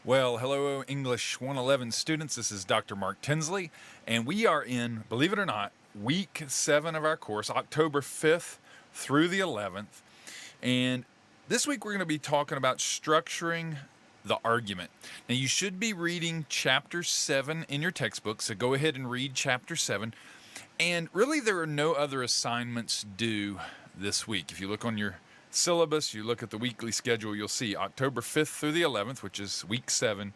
Well, hello, English 111 students. This is Dr. Mark Tinsley, and we are in, believe it or not, week 7 of our course, October 5th through the 11th. And this week we're going to be talking about structuring the argument. Now, you should be reading chapter 7 in your textbook, so go ahead and read chapter 7. And really, there are no other assignments due this week. If you look on your syllabus, you look at the weekly schedule, you'll see October 5th through the 11th, which is week 7,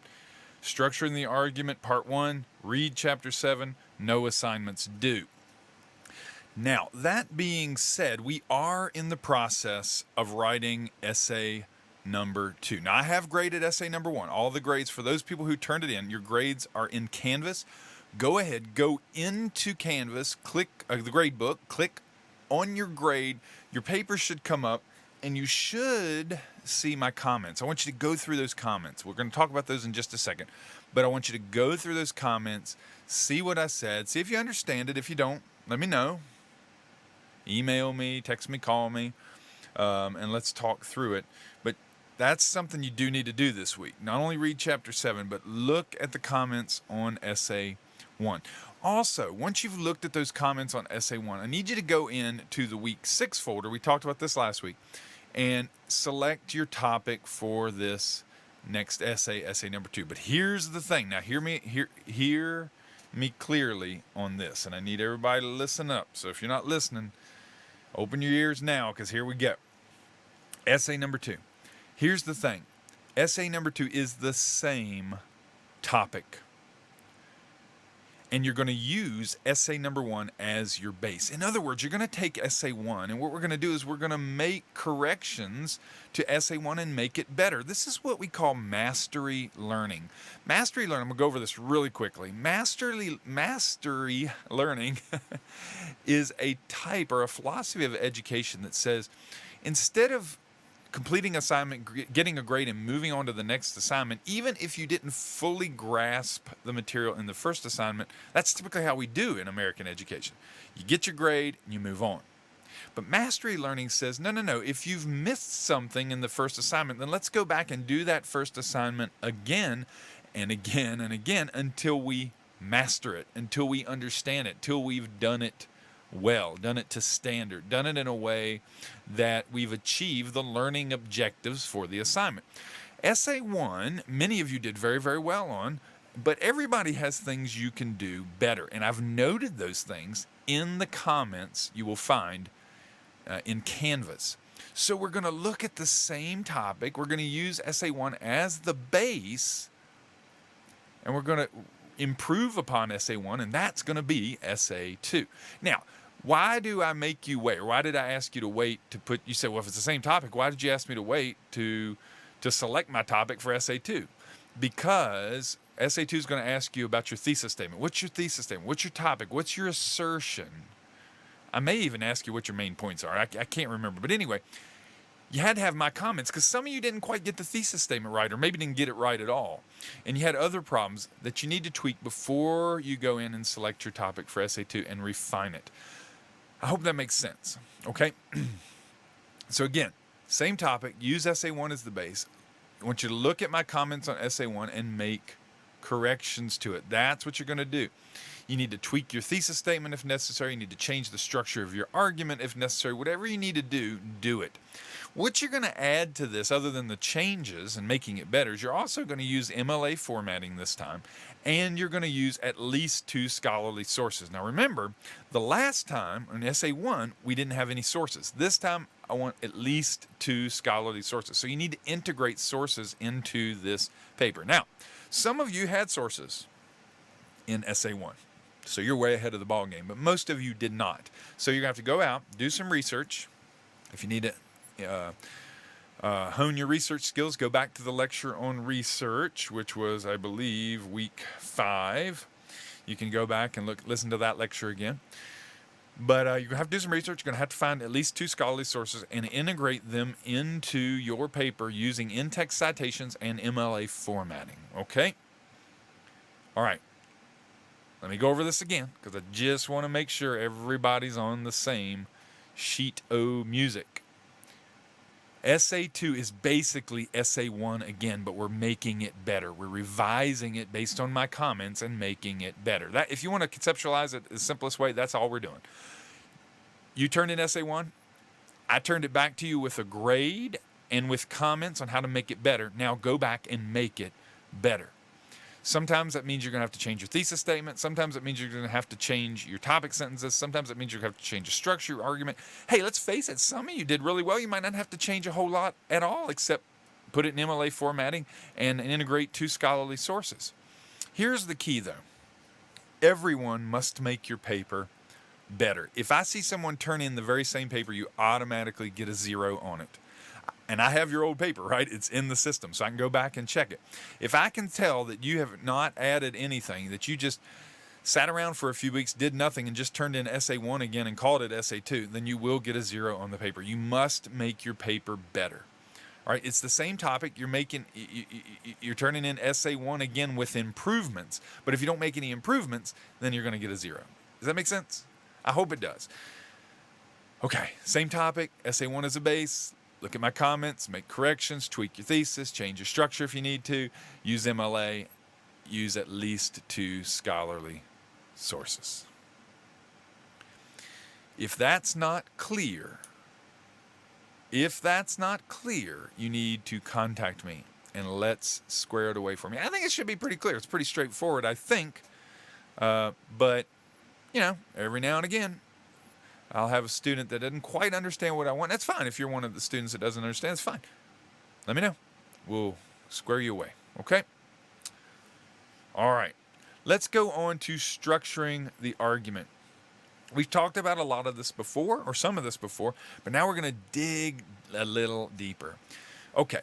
structuring the argument, part 1, read chapter 7, no assignments due. Now, that being said, we are in the process of writing essay number 2. Now, I have graded essay number 1. All the grades for those people who turned it in, your grades are in Canvas. Go ahead, go into Canvas, click the grade book, click on your grade. Your paper should come up, and you should see my comments. I want you to go through those comments. We're going to talk about those in just a second. But I want you to go through those comments, see what I said, see if you understand it. If you don't, let me know. Email me, text me, call me, and let's talk through it. But that's something you do need to do this week. Not only read chapter 7, but look at the comments on essay 1. Also, once you've looked at those comments on essay 1, I need you to go into the week 6 folder. We talked about this last week. And select your topic for this next essay, essay number 2. But here's the thing. Now, hear me clearly on this. And I need everybody to listen up. So if you're not listening, open your ears now, because here we go. Essay number 2. Here's the thing. Essay number 2 is the same topic. And you're going to use essay number 1 as your base. In other words, you're going to take essay 1, and what we're going to do is we're going to make corrections to essay 1 and make it better. This is what we call mastery learning. Mastery learning, I'm going to go over this really quickly. Mastery learning is a type or a philosophy of education that says, instead of completing assignment, getting a grade, and moving on to the next assignment, even if you didn't fully grasp the material in the first assignment, that's typically how we do in American education. You get your grade and you move on. But mastery learning says, no. If you've missed something in the first assignment, then let's go back and do that first assignment again and again and again until we master it, until we understand it, till we've done it well, done it to standard, done it in a way that we've achieved the learning objectives for the assignment. Essay 1, many of you did very, very well on, but everybody has things you can do better. And I've noted those things in the comments you will find in Canvas. So we're going to look at the same topic. We're going to use essay 1 as the base, and we're going to improve upon essay 1, and that's going to be essay 2. Now, why do I make you wait? Or why did I ask you to wait to put, you say, well, if it's the same topic, why did you ask me to wait to select my topic for essay 2? Because essay 2 is going to ask you about your thesis statement. What's your thesis statement? What's your topic? What's your assertion? I may even ask you what your main points are. I can't remember. But anyway, you had to have my comments because some of you didn't quite get the thesis statement right, or maybe didn't get it right at all. And you had other problems that you need to tweak before you go in and select your topic for essay 2 and refine it. I hope that makes sense. Okay? So again, same topic, use essay 1 as the base. I want you to look at my comments on essay 1 and make corrections to it. That's what you're going to do. You need to tweak your thesis statement if necessary. You need to change the structure of your argument if necessary. Whatever you need to do, do it. What you're going to add to this, other than the changes and making it better, is you're also going to use MLA formatting this time, and you're going to use at least 2 scholarly sources. Now remember, the last time in essay 1, we didn't have any sources. This time, I want at least 2 scholarly sources. So you need to integrate sources into this paper. Now, some of you had sources in essay 1. So you're way ahead of the ball game, but most of you did not. So you're going to have to go out, do some research. If you need to hone your research skills, go back to the lecture on research, which was, I believe, week 5. You can go back and listen to that lecture again. But you're going to have to do some research. You're going to have to find at least 2 scholarly sources and integrate them into your paper using in-text citations and MLA formatting. Okay? All right. Let me go over this again because I just want to make sure everybody's on the same sheet o' music. Essay 2 is basically Essay 1 again, but we're making it better. We're revising it based on my comments and making it better. That, if you want to conceptualize it the simplest way, that's all we're doing. You turned in Essay 1. I turned it back to you with a grade and with comments on how to make it better. Now go back and make it better. Sometimes that means you're going to have to change your thesis statement. Sometimes it means you're going to have to change your topic sentences. Sometimes it means you're going to have to change your structure, your argument. Hey, let's face it, some of you did really well. You might not have to change a whole lot at all except put it in MLA formatting and integrate 2 scholarly sources. Here's the key, though. Everyone must make your paper better. If I see someone turn in the very same paper, you automatically get a 0 on it. And I have your old paper, right? It's in the system, so I can go back and check it. If I can tell that you have not added anything, that you just sat around for a few weeks, did nothing, and just turned in Essay 1 again and called it Essay 2, then you will get a 0 on the paper. You must make your paper better. All right, it's the same topic. You're turning in Essay 1 again with improvements. But if you don't make any improvements, then you're going to get a 0. Does that make sense? I hope it does. Okay, same topic. Essay 1 is a base. Look at my comments, make corrections, tweak your thesis, change your structure if you need to, use MLA, use at least 2 scholarly sources. If that's not clear, you need to contact me and let's square it away for me. I think it should be pretty clear. It's pretty straightforward, I think. But, every now and again, I'll have a student that doesn't quite understand what I want. That's fine. If you're one of the students that doesn't understand, it's fine. Let me know. We'll square you away. Okay? All right. Let's go on to structuring the argument. We've talked about a lot of this before, or some of this before, but now we're going to dig a little deeper. Okay.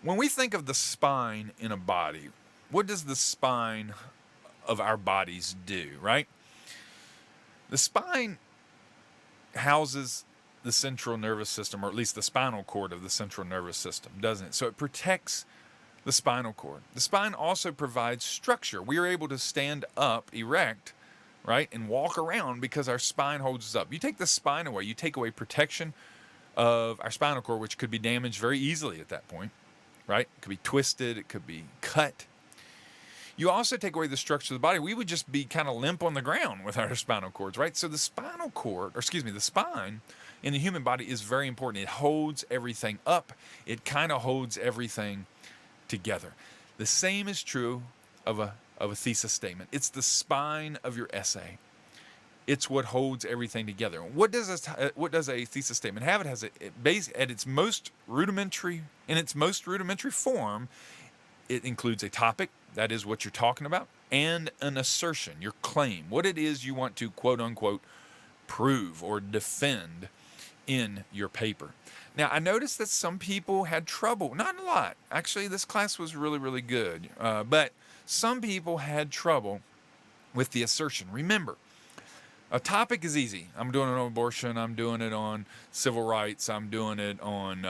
When we think of the spine in a body, what does the spine of our bodies do, right? The spine houses the central nervous system, or at least the spinal cord of the central nervous system, doesn't it? So it protects the spinal cord. The spine also provides structure. We are able to stand up erect, right, and walk around because our spine holds us up. You take the spine away, you take away protection of our spinal cord, which could be damaged very easily at that point, right? It could be twisted, it could be cut. You also take away the structure of the body. We would just be kind of limp on the ground with our spinal cords, right? So the spinal cord, the spine in the human body is very important. It holds everything up. It kind of holds everything together. The same is true of a thesis statement. It's the spine of your essay. It's what holds everything together. What does a thesis statement have? It has at its most rudimentary form. It includes a topic, that is what you're talking about, and an assertion, your claim, what it is you want to quote unquote prove or defend in your paper. Now, I noticed that some people had trouble, not a lot. Actually, this class was really, really good, but some people had trouble with the assertion. Remember, a topic is easy. I'm doing it on abortion. I'm doing it on civil rights. I'm doing it on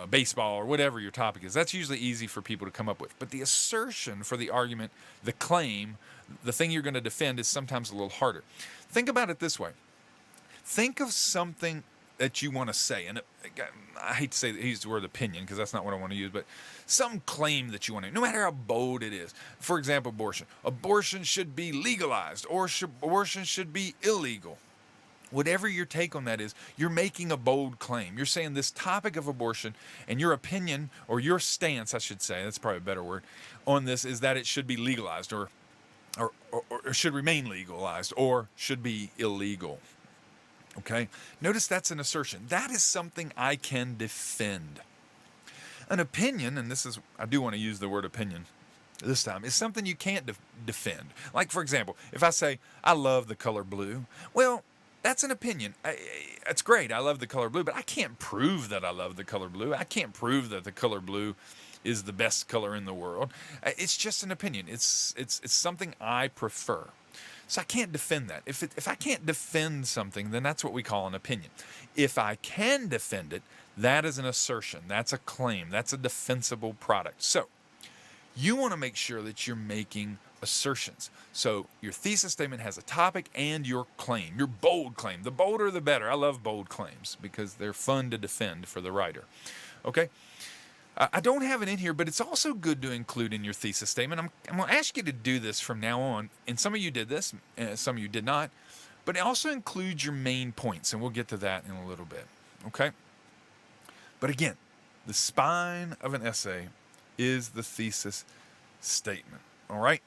baseball or whatever your topic is. That's usually easy for people to come up with. But the assertion for the argument, the claim, the thing you're going to defend is sometimes a little harder. Think about it this way. Think of something that you want to say. And I hate to say use the word opinion because that's not what I want to use, but some claim that you want to, no matter how bold it is. For example, abortion. Abortion should be legalized, or abortion should be illegal. Whatever your take on that is, you're making a bold claim. You're saying this topic of abortion and your opinion, or your stance, I should say, that's probably a better word, on this is that it should be legalized or should remain legalized or should be illegal. Okay? Notice that's an assertion. That is something I can defend. An opinion, and I do want to use the word opinion this time, is something you can't defend. Like, for example, if I say, I love the color blue, well, that's an opinion. It's great. I love the color blue, but I can't prove that I love the color blue. I can't prove that the color blue is the best color in the world. It's just an opinion. It's something I prefer. So I can't defend that. If I can't defend something, then that's what we call an opinion. If I can defend it, that is an assertion. That's a claim. That's a defensible product. So You want to make sure that you're making assertions. So your thesis statement has a topic and your claim, your bold claim. The bolder the better. I love bold claims because they're fun to defend for the writer. Okay? I don't have it in here, but it's also good to include in your thesis statement. I'm going to ask you to do this from now on, and some of you did this, and some of you did not, but it also includes your main points, and we'll get to that in a little bit. Okay? But again, the spine of an essay is the thesis statement. All right?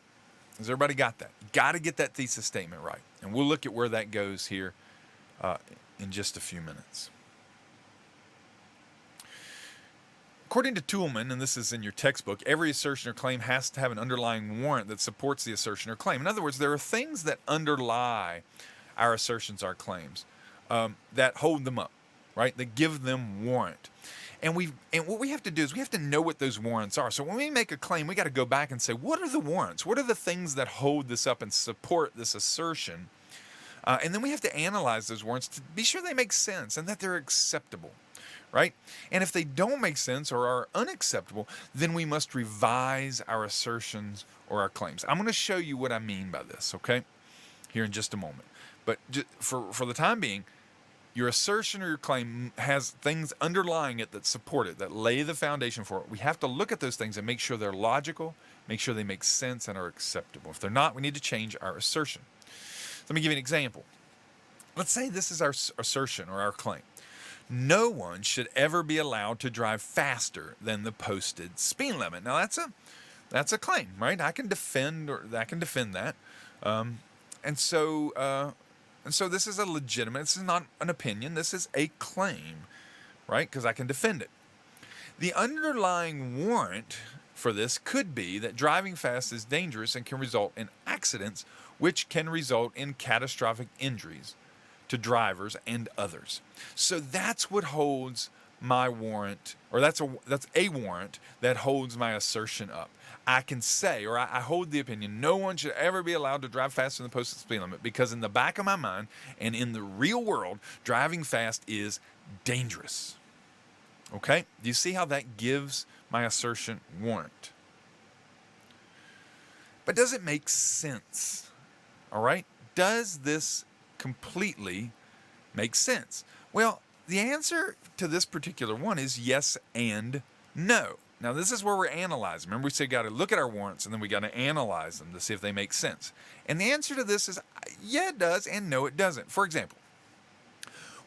Has everybody got that? You got to get that thesis statement right. And we'll look at where that goes here in just a few minutes. According to Toolman, and this is in your textbook, every assertion or claim has to have an underlying warrant that supports the assertion or claim. In other words, there are things that underlie our assertions, our claims, that hold them up, right? That give them warrant. And what we have to do is we have to know what those warrants are. So when we make a claim, we got to go back and say, what are the warrants? What are the things that hold this up and support this assertion? And then we have to analyze those warrants to be sure they make sense and that they're acceptable, right? And if they don't make sense or are unacceptable, then we must revise our assertions or our claims. I'm going to show you what I mean by this, okay, here in just a moment. But for the time being, your assertion or your claim has things underlying it that support it, that lay the foundation for it. We have to look at those things and make sure they're logical, make sure they make sense and are acceptable. If they're not, we need to change our assertion. Let me give you an example. Let's say this is our assertion or our claim. No one should ever be allowed to drive faster than the posted speed limit. Now that's a claim, right? I can defend that. And so this is a legitimate, this is not an opinion, this is a claim, right? Because I can defend it. The underlying warrant for this could be that driving fast is dangerous and can result in accidents, which can result in catastrophic injuries to drivers and others. So that's what holds my warrant, or that's a warrant that holds my assertion up. I can say, or I hold the opinion, no one should ever be allowed to drive faster than the posted speed limit because in the back of my mind and in the real world, driving fast is dangerous. Okay? Do you see how that gives my assertion warrant? But does it make sense? All right? Does this completely make sense? Well, the answer to this particular one is yes and no. Now, this is where we're analyzing. Remember, we said got to look at our warrants, and then we got to analyze them to see if they make sense. And the answer to this is yeah, it does, and no, it doesn't. For example,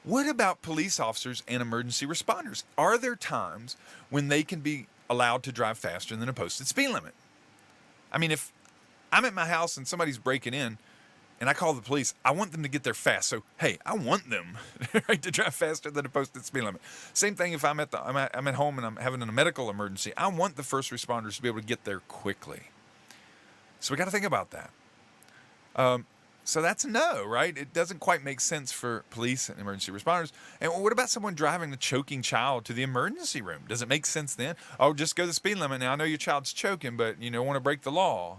what about police officers and emergency responders? Are there times when they can be allowed to drive faster than a posted speed limit? I mean, if I'm at my house and somebody's breaking in, and I call the police, I want them to get there fast. So, hey, I want them right, to drive faster than the posted speed limit. Same thing if I'm at home and I'm having a medical emergency. I want the first responders to be able to get there quickly. So we got to think about that. So that's no, right? It doesn't quite make sense for police and emergency responders. And what about someone driving a choking child to the emergency room? Does it make sense then? Oh, just go the speed limit. Now, I know your child's choking, but you don't want to break the law.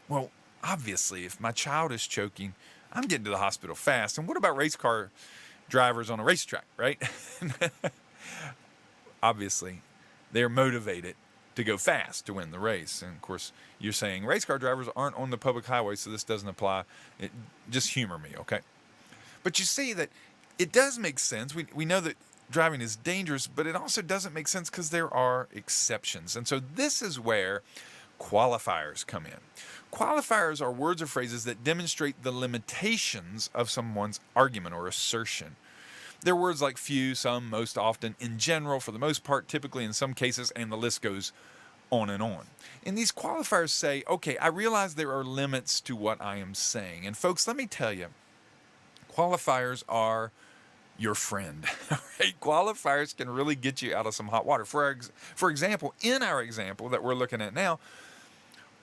Well, obviously, if my child is choking, I'm getting to the hospital fast. And what about race car drivers on a racetrack, right? Obviously, they're motivated to go fast to win the race. And, of course, you're saying race car drivers aren't on the public highway, so this doesn't apply. Just humor me, okay? But you see that it does make sense. We know that driving is dangerous, but it also doesn't make sense because there are exceptions. And so this is where qualifiers come in. Qualifiers are words or phrases that demonstrate the limitations of someone's argument or assertion. They're words like few, some, most, often, in general, for the most part, typically, in some cases, and the list goes on and on. And these qualifiers say, okay, I realize there are limits to what I am saying. And folks, let me tell you, qualifiers are your friend. Right? Qualifiers can really get you out of some hot water. For example, in our example that we're looking at now,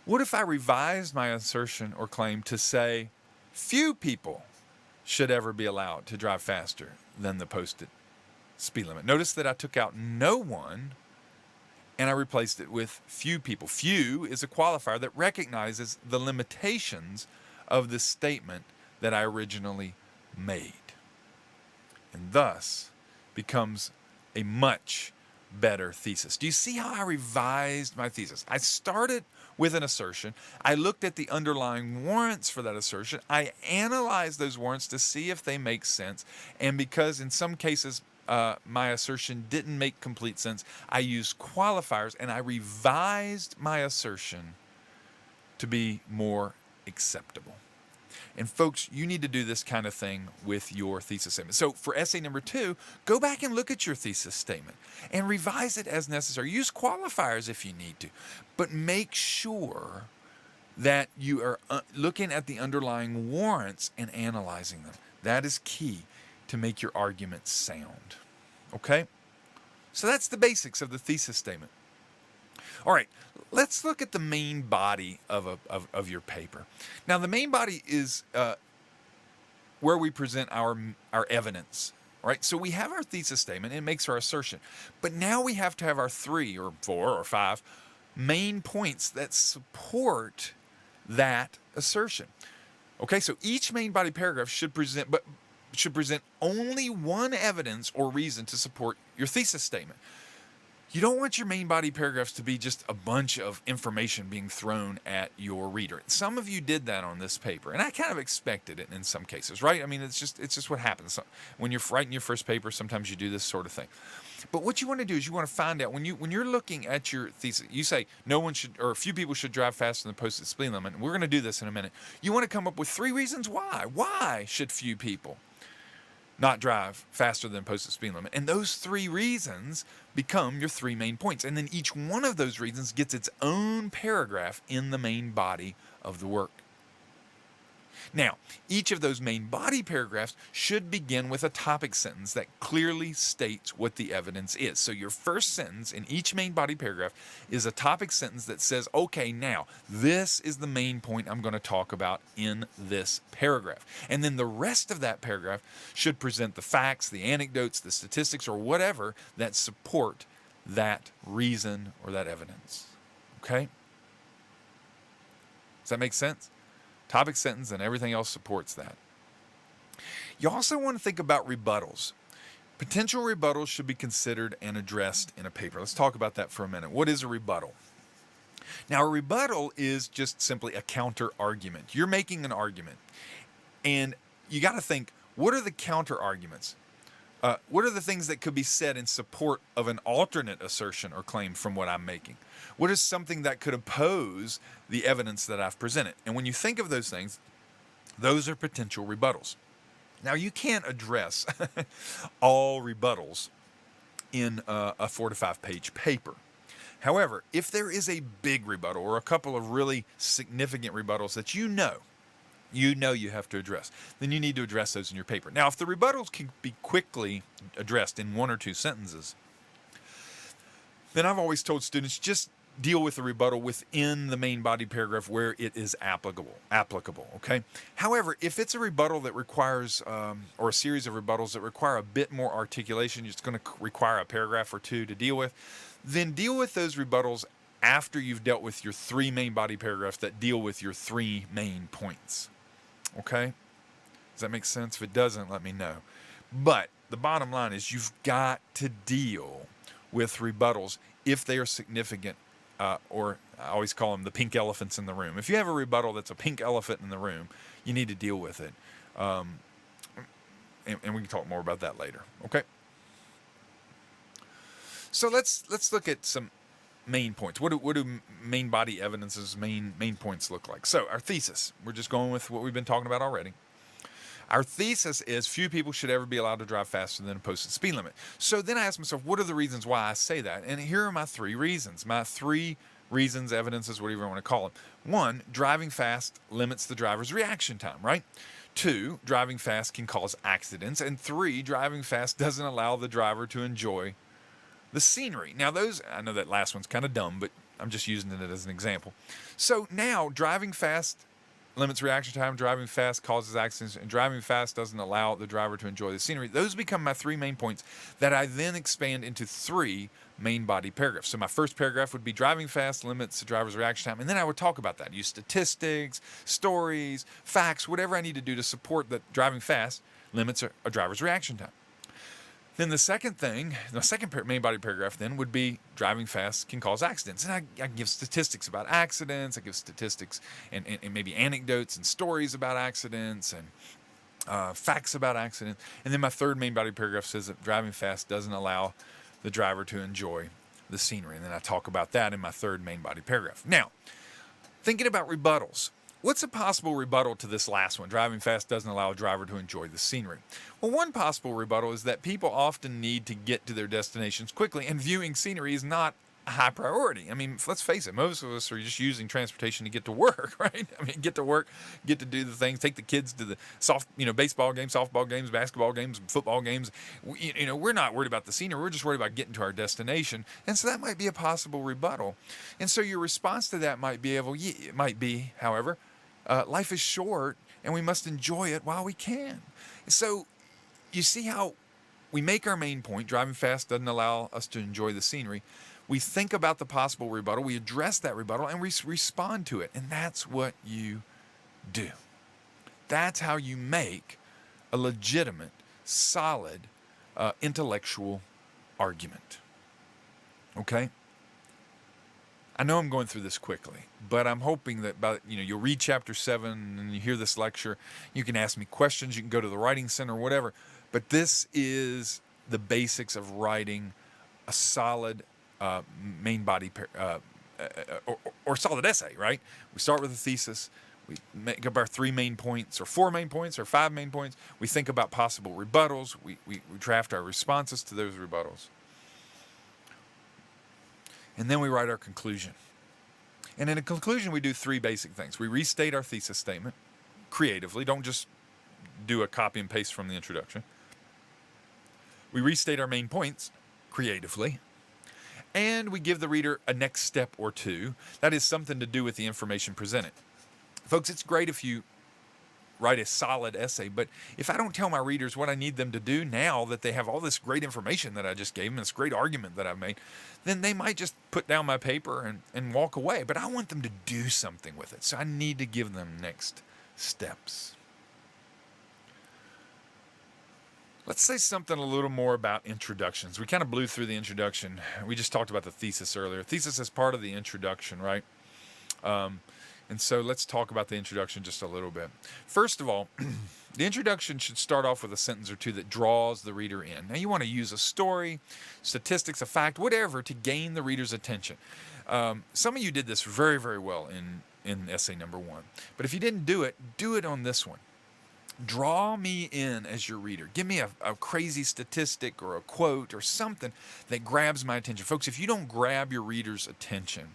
what if I revised my assertion or claim to say few people should ever be allowed to drive faster than the posted speed limit? Notice that I took out no one and I replaced it with few people. Few is a qualifier that recognizes the limitations of the statement that I originally made, and thus becomes a much better thesis. Do you see how I revised my thesis? I started with an assertion. I looked at the underlying warrants for that assertion. I analyzed those warrants to see if they make sense. And because in some cases my assertion didn't make complete sense, I used qualifiers and I revised my assertion to be more acceptable. And folks, you need to do this kind of thing with your thesis statement. So for essay number 2, go back and look at your thesis statement and revise it as necessary. Use qualifiers if you need to, but make sure that you are looking at the underlying warrants and analyzing them. That is key to make your argument sound. Okay? So that's the basics of the thesis statement. All right, let's look at the main body of your paper. Now, the main body is where we present our evidence, right? So we have our thesis statement, it makes our assertion. But now we have to have our 3 or 4 or 5 main points that support that assertion. Okay, so each main body paragraph should present only one evidence or reason to support your thesis statement. You don't want your main body paragraphs to be just a bunch of information being thrown at your reader. Some of you did that on this paper, and I kind of expected it in some cases, right? I mean, it's just what happens. When you're writing your first paper, sometimes you do this sort of thing. But what you want to do is you want to find out, when you're looking at your thesis, you say no one should, or a few people should drive faster than the posted speed limit. And we're going to do this in a minute. You want to come up with 3 reasons why. Why should few people not drive faster than posted speed limit? And those 3 reasons become your 3 main points. And then each one of those reasons gets its own paragraph in the main body of the work. Now, each of those main body paragraphs should begin with a topic sentence that clearly states what the evidence is. So your first sentence in each main body paragraph is a topic sentence that says, okay, now this is the main point I'm going to talk about in this paragraph. And then the rest of that paragraph should present the facts, the anecdotes, the statistics, or whatever that support that reason or that evidence. Okay? Does that make sense? Topic sentence and everything else supports that. You also want to think about rebuttals. Potential rebuttals should be considered and addressed in a paper. Let's talk about that for a minute. What is a rebuttal? Now, a rebuttal is just simply a counter argument. You're making an argument, and you got to think, what are the counter arguments? What are the things that could be said in support of an alternate assertion or claim from what I'm making? What is something that could oppose the evidence that I've presented? And when you think of those things, those are potential rebuttals. Now, you can't address all rebuttals in a 4 to 5 page paper. However, if there is a big rebuttal or a couple of really significant rebuttals that you know you have to address, then you need to address those in your paper. Now, if the rebuttals can be quickly addressed in 1 or 2 sentences, then I've always told students, just deal with the rebuttal within the main body paragraph where it is applicable, okay? However, if it's a rebuttal that requires, or a series of rebuttals that require a bit more articulation, it's going to require a paragraph or 2 to deal with, then deal with those rebuttals after you've dealt with your 3 main body paragraphs that deal with your 3 main points. Okay? Does that make sense? If it doesn't, let me know. But the bottom line is you've got to deal with rebuttals if they are significant, or I always call them the pink elephants in the room. If you have a rebuttal that's a pink elephant in the room, you need to deal with it. And we can talk more about that later. Okay? So let's look at some main points. What do main body evidence's main points look like? So our thesis, we're just going with what we've been talking about already. Our thesis is few people should ever be allowed to drive faster than a posted speed limit. So then I asked myself, what are the reasons why I say that? And here are my 3 reasons. My 3 reasons, evidences, whatever you want to call them. 1, driving fast limits the driver's reaction time, right? 2, driving fast can cause accidents. And 3, driving fast doesn't allow the driver to enjoy the scenery. Now those, I know that last one's kind of dumb, but I'm just using it as an example. So now driving fast limits reaction time, driving fast causes accidents, and driving fast doesn't allow the driver to enjoy the scenery. Those become my 3 main points that I then expand into 3 main body paragraphs. So my first paragraph would be driving fast limits the driver's reaction time, and then I would talk about that. Use statistics, stories, facts, whatever I need to do to support that driving fast limits a driver's reaction time. Then the second thing, the second main body paragraph then would be driving fast can cause accidents. And I give statistics about accidents. I give statistics and maybe anecdotes and stories about accidents and facts about accidents. And then my third main body paragraph says that driving fast doesn't allow the driver to enjoy the scenery. And then I talk about that in my third main body paragraph. Now, thinking about rebuttals. What's a possible rebuttal to this last one? Driving fast doesn't allow a driver to enjoy the scenery. Well, one possible rebuttal is that people often need to get to their destinations quickly, and viewing scenery is not a high priority. I mean, let's face it, most of us are just using transportation to get to work, right? I mean, get to work, get to do the things, take the kids to the baseball games, softball games, basketball games, football games. We're not worried about the scenery. We're just worried about getting to our destination. And so that might be a possible rebuttal. And so your response to that might be, however, life is short and we must enjoy it while we can. So you see how we make our main point, driving fast doesn't allow us to enjoy the scenery. We think about the possible rebuttal, we address that rebuttal, and we respond to it. And that's what you do. That's how you make a legitimate, solid, intellectual argument. Okay? I know I'm going through this quickly, but I'm hoping that you'll read chapter 7 and you hear this lecture. You can ask me questions. You can go to the writing center or whatever. But this is the basics of writing a solid main body or solid essay, right? We start with a thesis. We make up our 3 main points or 4 main points or 5 main points. We think about possible rebuttals. We draft our responses to those rebuttals. And then we write our conclusion. And in a conclusion, we do 3 basic things. We restate our thesis statement creatively. Don't just do a copy and paste from the introduction. We restate our main points creatively. And we give the reader a next step or 2. That is something to do with the information presented. Folks, it's great if you write a solid essay, but if I don't tell my readers what I need them to do now that they have all this great information that I just gave them, this great argument that I've made, then they might just put down my paper and walk away. But I want them to do something with it, so I need to give them next steps. Let's say something a little more about introductions. We kind of blew through the introduction. We just talked about the thesis earlier. Thesis is part of the introduction, right? And so let's talk about the introduction just a little bit. First of all, the introduction should start off with a sentence or 2 that draws the reader in. Now, you want to use a story, statistics, a fact, whatever, to gain the reader's attention. Some of you did this very, very well in essay number 1. But if you didn't do it on this one. Draw me in as your reader. Give me a crazy statistic or a quote or something that grabs my attention. Folks, if you don't grab your reader's attention,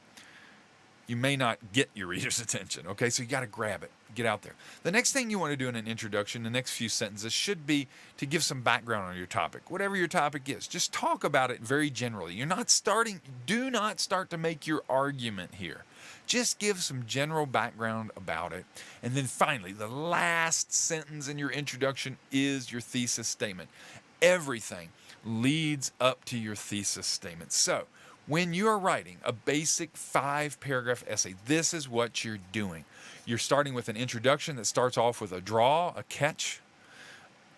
you may not get your reader's attention, okay? So you got to grab it. Get out there. The next thing you want to do in an introduction, the next few sentences, should be to give some background on your topic. Whatever your topic is, just talk about it very generally. Do not start to make your argument here. Just give some general background about it. And then finally, the last sentence in your introduction is your thesis statement. Everything leads up to your thesis statement. So, when you are writing a basic 5-paragraph essay, this is what you're doing. You're starting with an introduction that starts off with a draw, a catch,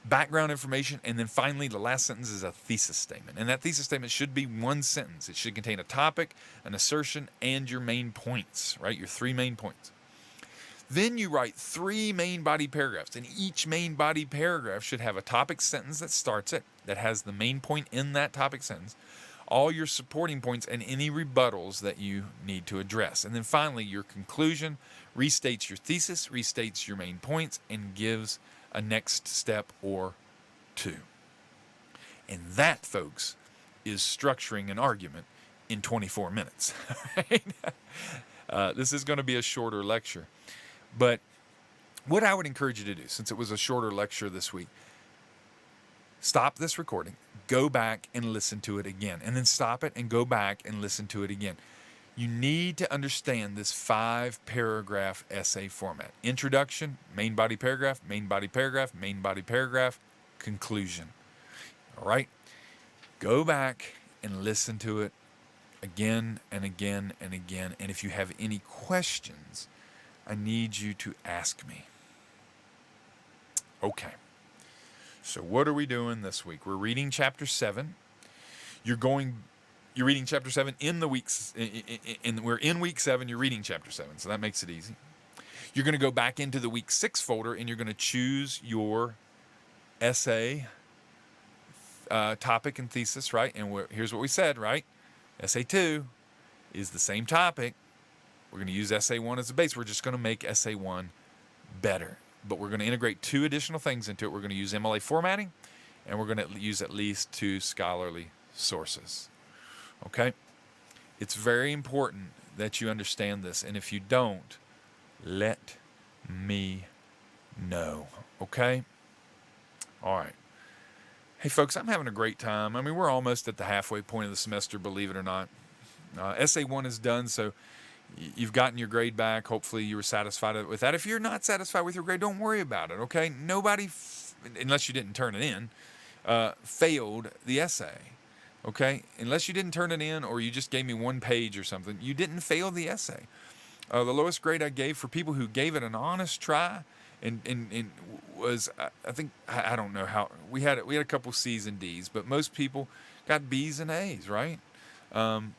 background information, and then finally the last sentence is a thesis statement. And that thesis statement should be 1 sentence. It should contain a topic, an assertion, and your main points, right? Your 3 main points. Then you write 3 main body paragraphs, and each main body paragraph should have a topic sentence that starts it, that has the main point in that topic sentence, all your supporting points, and any rebuttals that you need to address. And then finally, your conclusion restates your thesis, restates your main points, and gives a next step or 2. And that, folks, is structuring an argument in 24 minutes. Right? This is going to be a shorter lecture. But what I would encourage you to do, since it was a shorter lecture this week, stop this recording, go back and listen to it again, and then stop it and go back and listen to it again. You need to understand this 5-paragraph essay format. Introduction, main body paragraph, main body paragraph, main body paragraph, conclusion. All right? Go back and listen to it again and again and again. And if you have any questions, I need you to ask me. Okay. So what are we doing this week? We're reading chapter 7. You're reading chapter 7 in the weeks, we're in week 7, you're reading chapter 7, so that makes it easy. You're going to go back into the week 6 folder, and you're going to choose your essay topic and thesis, right? And here's what we said, right? Essay 2 is the same topic. We're going to use essay 1 as the base. We're just going to make essay 1 better. But we're going to integrate 2 additional things into it. We're going to use MLA formatting, and we're going to use at least 2 scholarly sources. Okay? It's very important that you understand this. And if you don't, let me know. Okay? All right. Hey, folks, I'm having a great time. I mean, we're almost at the halfway point of the semester, believe it or not. Essay 1 is done, so you've gotten your grade back. Hopefully you were satisfied with that. If you're not satisfied with your grade, don't worry about it, okay? Nobody, unless you didn't turn it in, failed the essay, okay? Unless you didn't turn it in or you just gave me 1 page or something, you didn't fail the essay. The lowest grade I gave for people who gave it an honest try and was, I think, I don't know how, we had a couple C's and D's, but most people got B's and A's, right? And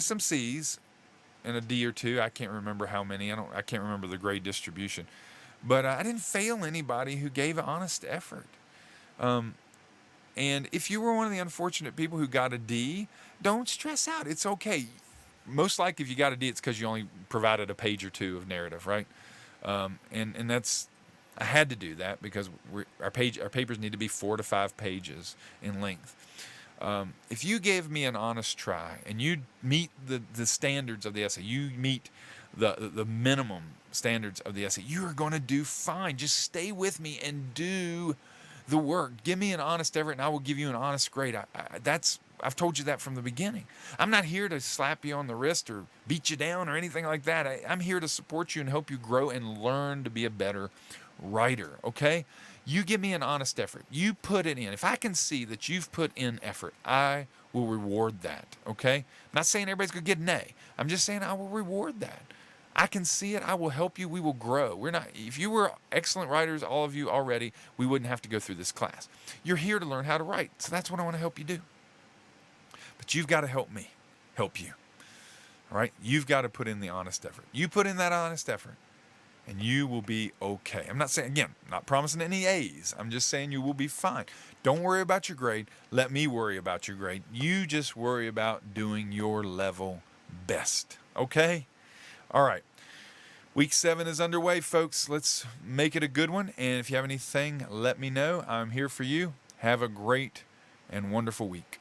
some C's and a D or 2. I can't remember how many. I can't remember the grade distribution. But I didn't fail anybody who gave an honest effort. And if you were one of the unfortunate people who got a D, don't stress out. It's okay. Most likely if you got a D, it's because you only provided a page or 2 of narrative, right? And that's, I had to do that because our papers need to be 4 to 5 pages in length. If you gave me an honest try and you meet the standards of the essay, you meet the minimum standards of the essay, you are going to do fine. Just stay with me and do the work. Give me an honest effort and I will give you an honest grade. I've told you that from the beginning. I'm not here to slap you on the wrist or beat you down or anything like that. I'm here to support you and help you grow and learn to be a better writer, okay? You give me an honest effort. You put it in. If I can see that you've put in effort, I will reward that, okay? I'm not saying everybody's going to get an A. I'm just saying I will reward that. I can see it. I will help you. We will grow. If you were excellent writers, all of you already, we wouldn't have to go through this class. You're here to learn how to write, so that's what I want to help you do. But you've got to help me help you, all right? You've got to put in the honest effort. You put in that honest effort, and you will be okay. I'm not saying, again, not promising any A's. I'm just saying you will be fine. Don't worry about your grade. Let me worry about your grade. You just worry about doing your level best, okay? All right. Week 7 is underway, folks. Let's make it a good one. And if you have anything, let me know. I'm here for you. Have a great and wonderful week.